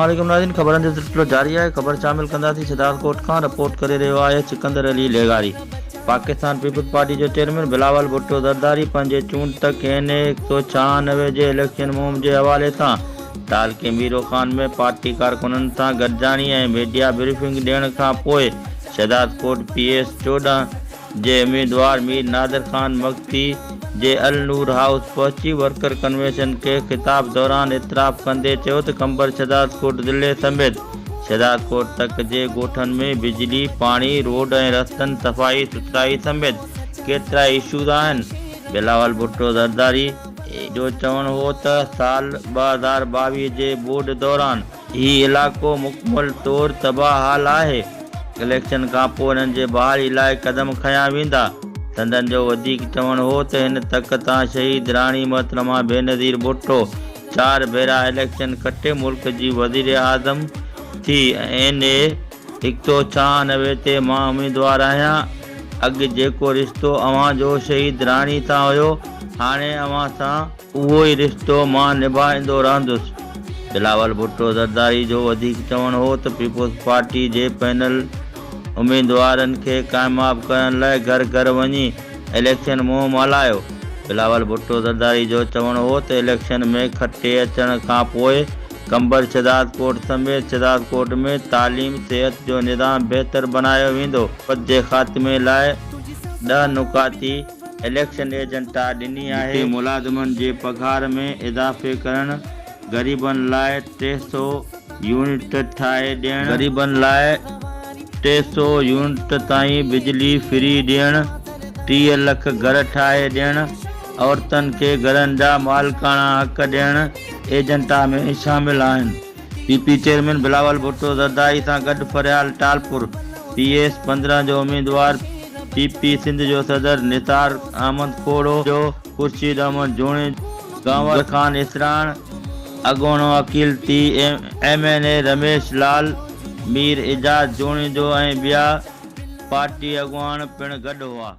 अस्सलाम नाज़रीन, ख़बरनि जो सिलसिलो जारी है। ख़बर शामिल कंदासीं। सिद्धार्थकोट खां रिपोर्ट करे रहियो आहे सिकंदर अली लेगारी। पाकिस्तान पीपल्स पार्टी जो चेयरमैन बिलावल भुट्टो ज़रदारी पंहिंजे चूंड तक एन 196 जे इलेक्शन मुहिम जे हवाले सां तालके मीरो खान में पार्टी कारकुननि सां गॾिजाणी ऐं मीडिया ब्रीफिंग ॾियण खां पोइ सिद्धार्थकोट PS 14 जे उम्मीदवार मीर नादिर खान मक्ती जे अल नूर हाउस पहुची वर्कर कन्वेंशन के खिताब दौरान इतराफ़ कंदे चयो त कंबर सिद्धार्थकोट ज़िले समेत सिद्धार्थकोट तक जे ॻोठनि में बिजली, पाणी, रोड ऐं रस्तनि, सफ़ाई सुथराई समेत केतिरा इशूज़ आहिनि। बिलावल भुट्टो ज़रदारी जो चवणु हो त साल 2022 जे बोर्ड दौरान ही इलाइक़ो मुकमल तौर तबाह हाल आहे। इलेक्शन खां पोइ हिननि जे बहाली लाइ क़दम खयां वेंदा। संदन जो वधीक चवणु हो त हिन तक तां शहीद राणी मोहतरमा बेनज़ीर भुट्टो 4 भेरा इलेक्शन खटे मुल्क जी वज़ीर आज़म थी। NA 196 ते मां उम्मीदवार आहियां। अॻु जेको रिश्तो अव्हां जो शहीद राणी सां हुयो, हाणे अव्हां सां उहो ई रिश्तो मां निभाईंदो रहंदुसि। बिलावल भुट्टो ज़रदारी जो वधीक चवणु हो त पीपल्स पार्टी जे पैनल उम्मीदवारनि खे कामयाब करण लाइ घर घर वञी इलेक्शन मुहिम हलायो। बिलावल भुट्टो ज़रदारी जो चवणु हो त इलेक्शन में खटे अचण खां पोइ कंबर सिद्धार्थकोट समेत सिद्धार्थकोट में तालीम, सिहत जो निज़ाम बहितर बनायो वेंदो। पद जे ख़ात्मे लाइ 10 नुकाती इलेक्शन एजेंडा ॾिनी आहे। मुलाज़िमनि जे पघार में इज़ाफ़े करण, ग़रीबनि लाइ 300 यूनिट ठाहे ॾियण, ग़रीबनि लाइ 300 यूनिट ताईं बिजली फ्री ॾियण, 30 लख घर ठाहे ॾियण, औरतुनि खे घरनि जा मालिकाना हक़ ॾियण एजेंडा में शामिल आहिनि। PP चेयरमैन बिलावल भुट्टो ज़रदारी सां गॾु फरियाल टालपुर PS 15 जो उम्मीदवार, PP सिंध जो सदर निसार अहमद खोड़ो जो खुर्शीद अहमद जोणे, गांवर खान इसरान, अॻूणो वकील टी MNA रमेश लाल, मीर एजाज जोणे जो ऐं ॿिया पार्टी अॻुवान पिणु गॾु हुआ।